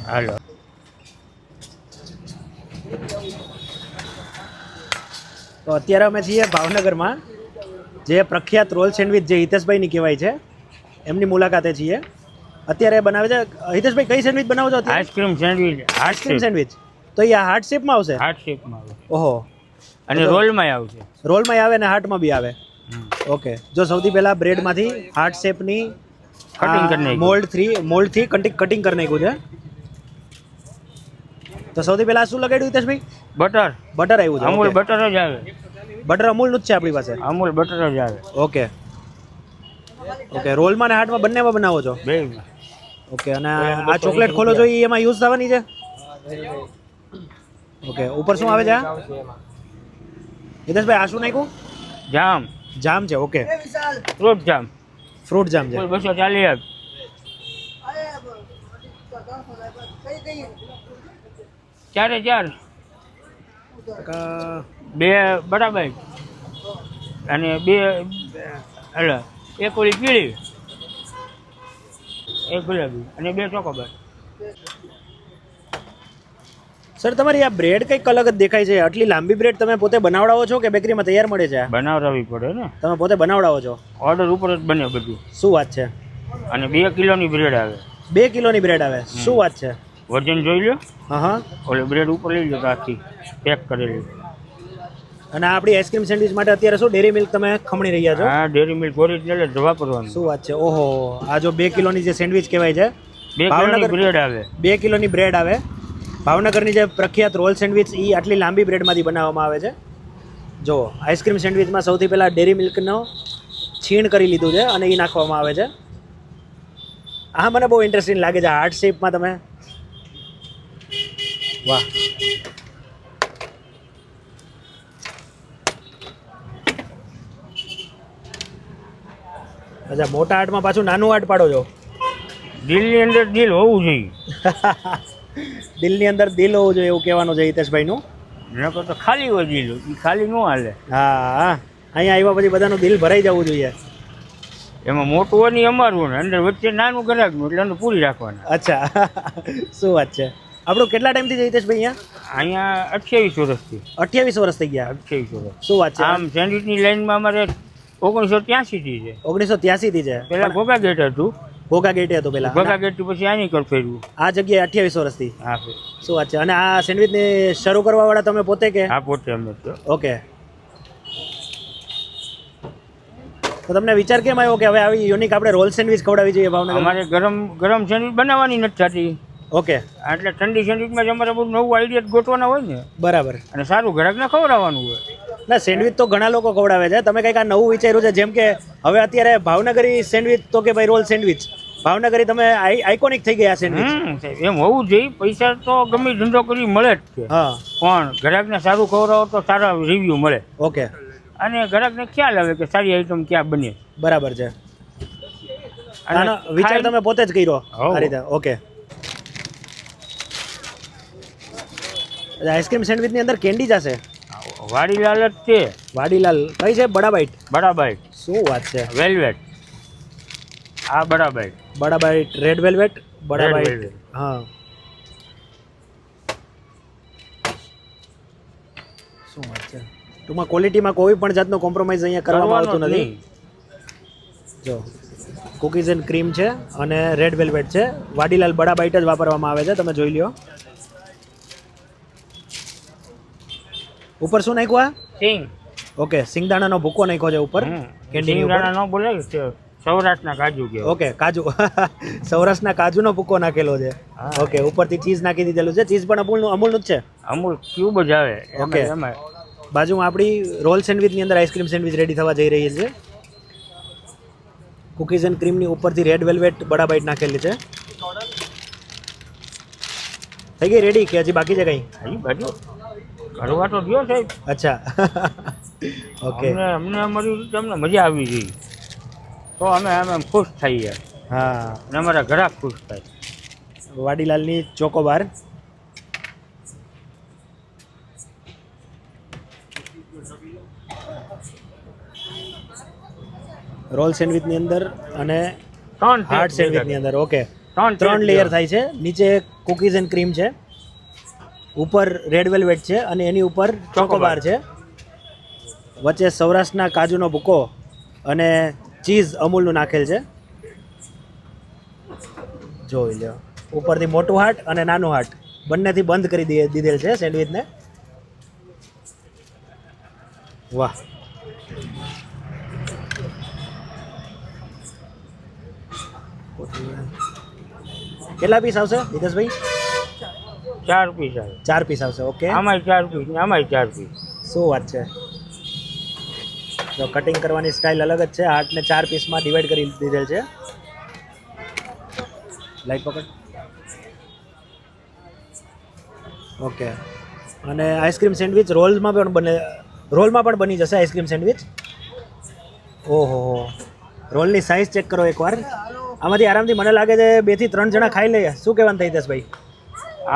હાલો તો અત્યારે અમે છીએ ભાવનગરમાં, જે પ્રખ્યાત રોલ સેન્ડવિચ જે હિતેશભાઈની કહેવાય છે એમની મુલાકાતે છીએ. અત્યારે બનાવે છે હિતેશભાઈ. કઈ સેન્ડવિચ બનાવો છો અત્યારે? Ice cream sandwich. Ice cream sandwich. તો એ હાર્ટ શેપમાં આવશે? હાર્ટ શેપમાં આવે. ઓહો. અને રોલમાં આવશે. રોલમાં આવે ને હાર્ટમાં બી આવે. ઓકે. જો સૌથી પહેલા બ્રેડમાંથી હાર્ટ શેપની મોલ્ડથી કટિંગ કરી નાખ્યું છે. તો સૌથી પહેલા શું લગાડ્યું હિતેશભાઈ? બટર આવ્યું છે. અમૂલ બટર જ આવે. બટર અમૂલનું જ છે આપણી પાસે. અમૂલ બટર જ આવે. ઓકે. રોલમાં ને હાર્ટમાં બંનેમાં બનાવો છો? બેમાં. ઓકે. અને આ ચોકલેટ ખોલો છો એ એમાં યુઝ થવાની છે? ઓકે. ઉપર શું આવે છે આ હિતેશભાઈ? આ શું નાખ્યું? જામ છે. ઓકે. ફ્રૂટ જામ છે. 240. ચારે ચાર 2 બરાબર અને 2 એટલે 1 ઓલી પીળી 1 ગુલાબી અને 2 ચોકોબાર. સર તમારી આ બ્રેડ કંઈક અલગ જ દેખાય છે. આટલી લાંબી બ્રેડ તમે પોતે બનાવડાવો છો કે બેકરીમાં તૈયાર મળે છે? બનાવડાવવી પડે ને. તમે પોતે બનાવડાવો છો? ઓર્ડર ઉપર જ બને બધું. શું વાત છે. અને 2 કિલોની બ્રેડ આવે. 2 કિલોની બ્રેડ આવે? શું વાત છે. વજન જોઈ લો. હા. ઓલે બ્રેડ ઉપર લઈ લો આખી પેક કરેલી. અને આપણી આઈસ્ક્રીમ સેન્ડવિચ માટે અત્યારે શું ડેરી મિલ્ક તમે ખમણી રહ્યા છો? હા, ડેરી મિલ્ક ઓરિજિનલ જ વાપરવાનું. શું વાત છે. ઓહો. આ જો 2 કિલોની જે સેન્ડવિચ કહેવાય છે, 2 કિલોની બ્રેડ આવે. 2 કિલોની બ્રેડ આવે. ભાવનગરની જે પ્રખ્યાત રોલ સેન્ડવિચ એ આટલી લાંબી બ્રેડમાંથી બનાવવામાં આવે છે. જો આઈસ્ક્રીમ સેન્ડવિચમાં સૌથી પહેલાં ડેરી મિલ્કનો છીણ કરી લીધું છે અને એ નાખવામાં આવે છે. આ મને બહુ ઇન્ટરેસ્ટિંગ લાગે છે. હાર્ટ શેપમાં તમે, વાહ. અચ્છા, મોટા હાર્ટમાં પાછું નાનું હાર્ટ પાડો છો? દિલની અંદર દિલ હોવું જોઈએ. દિલની અંદર દિલ હોવું જોઈએ એવું કહેવાનું છે હિતેશભાઈનું. નકર તો ખાલી હોય દિલ, એ ખાલી ન હાલે. હા, અહીંયા આવ્યા પછી બધાનું દિલ ભરાઈ જવું જોઈએ. એમાં મોટું હોય નહીં અમારું ને, અંદર વચ્ચે નાનું ગ્રાહકનું, એટલે અંદર પૂરી રાખવાના. અચ્છા, શું વાત છે. આપણું કેટલા ટાઈમથી છે હિતેશભાઈ અહીંયા? 28 વર્ષથી. 28 વર્ષ થઈ ગયા? 28 વર્ષ. શું વાત છે. આમ સેન્ડવિચની લાઈનમાં અમારે 1983 થી છે. 1983 થી છે. પહેલા ઘોઘા ગેટ હતું. ઘોઘા ગેટે હતું પહેલા. ઘોઘા ગેટ પછી આની કર ફેરવું. આ જગ્યાએ 28 વર્ષથી? હા. શું વાત છે. અને આ સેન્ડવિચને શરૂ કરવા વાળા તમે પોતે કે? હા, પોતે અમે. ઓકે. તો તમને વિચાર કેમ આવ્યો કે હવે આવી યુનિક આપણે રોલ સેન્ડવિચ ખવડાવી જોઈએ ભાવનગર? અમારે ગરમ સેન્ડવિચ બનાવવાની નથી થતી. ઓકે. એટલે ઠંડી સેન્ડવિચમાં જ અમારે બહુ નવું આઈડિયા ગોતવાના હોય ને. બરાબર. અને સારું ગ્રાહકને ખવડાવવાનું હોય. ના, સેન્ડવિચ તો ઘણા લોકો ખવડાવે છે. તમે કંઈક આ નવું વિચાર્યું છે? જેમ કે હવે અત્યારે ભાવનગરી સેન્ડવિચ તો કે ભાઈ રોલ સેન્ડવિચ ભાવનગરી તમે આઇકોનિક થઈ ગયા સેન્ડવિચ. એમ હોવું જોઈએ. પૈસા તો ગમે ધંધો કરી મળે જ છે. હા. પણ ગ્રાહકને સારું ખવડાવો તો સારા રિવ્યુ મળે. ઓકે. અને ગ્રાહકને ખ્યાલ આવે કે સારી આઈટમ ક્યાં બને. બરાબર છે. આનો વિચાર તમે પોતે જ કર્યો આ રીતે? ઓકે. આઈસ્ક્રીમ સેન્ડવિચની અંદર કેન્ડી જશે? વાડીલાલ જ છે. વાડીલાલ કઈ છે? બડા બાઈટ. શું વાત છે. વેલ્વેટ. આ બડા બાઈટ રેડ વેલ્વેટ. બડા બાઈટ. હા. શું વાત છે. ટૂંકમાં ક્વોલિટીમાં કોઈ પણ જાતનો કોમ્પ્રોમાઇઝ અહીંયા કરવામાં આવતું નથી. જો કુકીઝ એન્ડ ક્રીમ છે અને રેડ વેલ્વેટ છે. વાડીલાલ બડા બાઈટ જ વાપરવામાં આવે છે. તમે જોઈ લ્યો. ઉપર શું નાખ્યું? આ સિંગ. ઓકે. સિંગદાણાનો ભૂકો નાખ્યો છે ઉપર કેન્ડીની ઉપર. સિંગદાણા ન બોલે, સૌરાષ્ટ્રના કાજુ કે. ઓકે, કાજુ. સૌરાષ્ટ્રના કાજુનો ભૂકો નાખેલો છે. ઓકે. ઉપરથી ચીઝ નાખી દીધેલું છે. ચીઝ પણ અમૂલનું જ છે? અમૂલ ક્યુબ જ આવે. ઓકે. બાજુમાં આપણી રોલ સેન્ડવિચની અંદર આઈસ્ક્રીમ સેન્ડવિચ રેડી થવા જઈ રહી છે. કુકીઝ એન્ડ ક્રીમની ઉપરથી રેડ વેલ્વેટ બડા બાઈટ નાખેલી છે. થઈ ગઈ રેડી કે હજી બાકી છે કંઈ? કરવા તો દો સાહેબ. અચ્છા. ઓકે. અમને અમારી રીતે અમને મજા આવી ગઈ તો અમે ખુશ થઈએ. હા. અને અમારા ગ્રાહક ખુશ થાય. વાડીલાલની ચોકોબાર. રોલ સેન્ડવિચની અંદર અને હાર્ટ સેન્ડવિચની અંદર. ઓકે. ત્રણ લેયર થાય છે. નીચે કુકીઝ એન્ડ ક્રીમ છે, ઉપર રેડ વેલ્વેટ છે અને એની ઉપર ચોકોબાર છે, વચ્ચે સૌરાષ્ટ્રના કાજુનો ભૂકો અને ચીઝ અમૂલનું નાખેલ છે. જોઈ લો, ઉપરથી મોટું હાર્ટ અને નાનું હાર્ટ બંનેથી બંધ કરી દીધેલ છે સેન્ડવિચને. વાહ, કેટલા પીસ આવશે હિતેશભાઈ? 4 પીસ આવે. 4 પીસ આવશે. ઓકે, આમાંય 4 પીસ ને આમાંય 4 પીસ. શું વાત છે. તો કટિંગ કરવાની સ્ટાઇલ અલગ જ છે. હાર્ટને 4 પીસમાં ડિવાઈડ કરી દીધેલ છે. લાઈટ પકડ. ઓકે, અને આઈસ્ક્રીમ સેન્ડવિચ રોલમાં પણ બની જશે આઈસ્ક્રીમ સેન્ડવિચ. ઓહો, રોલની સાઇઝ ચેક કરો એકવાર. આમાંથી આરામથી મને લાગે છે 2 થી 3 જણા ખાઈ લઈએ. શું કહેવાનું થઈ જશે ભાઈ?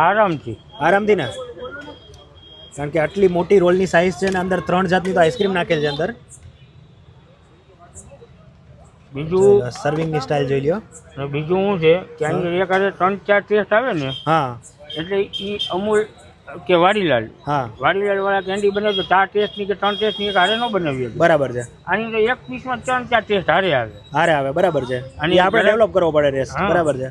આરામથી ને, કારણ કે આટલી મોટી રોલની સાઇઝ છે ને અંદર 3 જાતની તો આઈસ્ક્રીમ નાખેલ છે અંદર. બીજું સર્વિંગની સ્ટાઇલ જોઈ લ્યો. બીજું શું છે કે અંદર એક હારે 3-4 ટેસ્ટ આવે ને. હા, એટલે એ અમૂલ કે વાડીલાલ વાળા કેન્ડી બનાવે તો 4 ટેસ્ટની કે 3 ટેસ્ટની એક હારે ન બનાવીએ. બરાબર છે. આની તો એક પીસમાં 3-4 ટેસ્ટ હારે આવે. બરાબર છે. અને આપણે ડેવલપ કરવો પડે રેસ. બરાબર છે.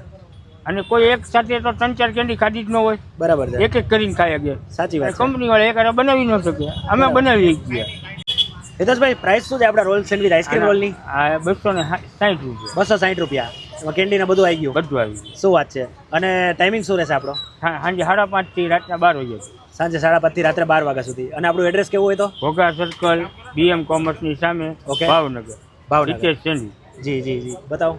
અને કોઈ એક સાથે તો 3-4 કેન્ડી ખાધી જ ન હોય. બરાબર છે. એક કરીને ખાઈ ગયા. સાચી વાત. કંપની વાળા એક હારે બનાવી ન શકે, અમે બનાવી ગયા. હિતેશભાઈ, પ્રાઇસ શું છે આપણા રોલ સેન્ડવિચ આઈસ્ક્રીમ રોલની? 260 રૂપિયા. 260 રૂપિયા. એમાં કેન્ડીને બધું આવી ગયું? બધું આવી ગયું. શું વાત છે. અને ટાઈમિંગ શું રહેશે આપણો? સાંજે 5:30 થી રાતના 12 વાગ્યા. સાંજે 5:30 થી રાત્રે 12 વાગ્યા સુધી. અને આપણું એડ્રેસ કેવું હોય તો? ઘોઘા સર્કલ, BM કોમર્સની સામે, ભાવનગર. જી જી જી, બતાવો.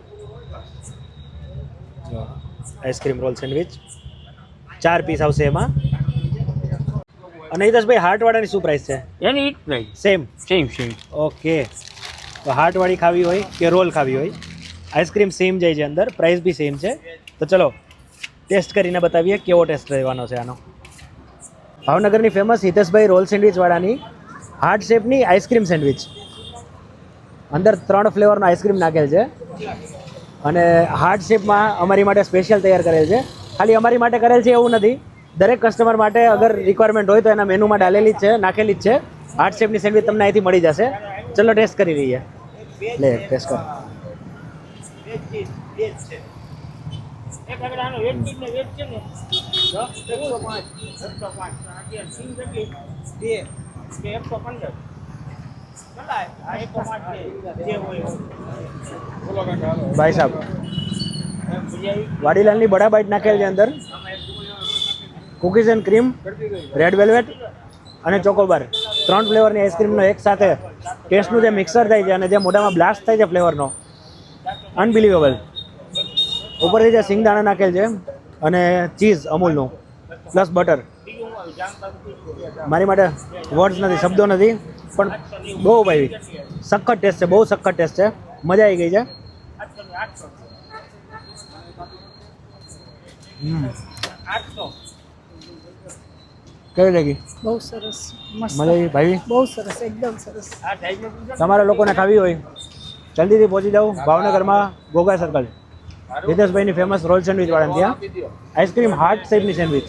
આઈસ્ક્રીમ રોલ સેન્ડવિચ 4 પીસ આવશે એમાં. અને હિતેશભાઈ, હાર્ટવાળાની શું પ્રાઇસ છે? એની જ પ્રાઇસ સેમ. ઓકે, તો હાર્ટવાળી ખાવી હોય કે રોલ ખાવી હોય, આઈસ્ક્રીમ સેમ જાય છે અંદર, પ્રાઇસ બી સેમ છે. તો ચલો ટેસ્ટ કરીને બતાવીએ કેવો ટેસ્ટ રહેવાનો છે આનો. ભાવનગરની ફેમસ હિતેશભાઈ રોલ સેન્ડવિચવાળાની હાર્ટ શેપની આઈસ્ક્રીમ સેન્ડવિચ. અંદર 3 ફ્લેવરનો આઈસ્ક્રીમ નાખેલ છે અને હાર્ટ શેપમાં અમારી માટે સ્પેશિયલ તૈયાર કરેલ છે. ખાલી અમારી માટે કરેલ છે એવું નથી, દરેક કસ્ટમર માટે અગર રિક્વાયરમેન્ટ હોય તો એના મેનુમાં ડાલેલી જ છે, નાખેલી જ છે. હાર્ટ શેપની સેન્ડવિચ તમને અહીંથી મળી જશે. ચલો ટેસ્ટ કરી લઈએ. લે, ટેસ્ટ કરો. ભાઈ સાહેબ, વાડીલાલની બડા બાઈટ નાખેલ છે અંદર, cookies and cream, red velvet અને ચોકોબાર, 3 ફ્લેવરની આઈસ્ક્રીમનો એક સાથે ટેસ્ટનું જે મિક્સર થાય છે અને જે મોઢામાં બ્લાસ્ટ થાય છે ફ્લેવરનો, અનબિલીવેબલ. ઉપરથી જે સિંગદાણા નાખેલ છે અને ચીઝ અમૂલનું પ્લસ બટર. મારી માટે વર્ડ્સ નથી, શબ્દો નથી, પણ બહુ ભાઈ સખત ટેસ્ટ છે, બહુ સખત ટેસ્ટ છે. મજા આવી ગઈ છે. કેવી લાગી? બહુ સરસ, મસ્ત. મજા આવી ભાઈ? બહુ સરસ, એકદમ સરસ. તમારા લોકોને ખાવી હોય જલ્દીથી પહોંચી જાઓ ભાવનગરમાં ઘોઘા સર્કલ, હિતેશભાઈની ફેમસ રોલ સેન્ડવિચ વાળા ત્યાં આઈસ્ક્રીમ હાર્ટ શેપની સેન્ડવિચ.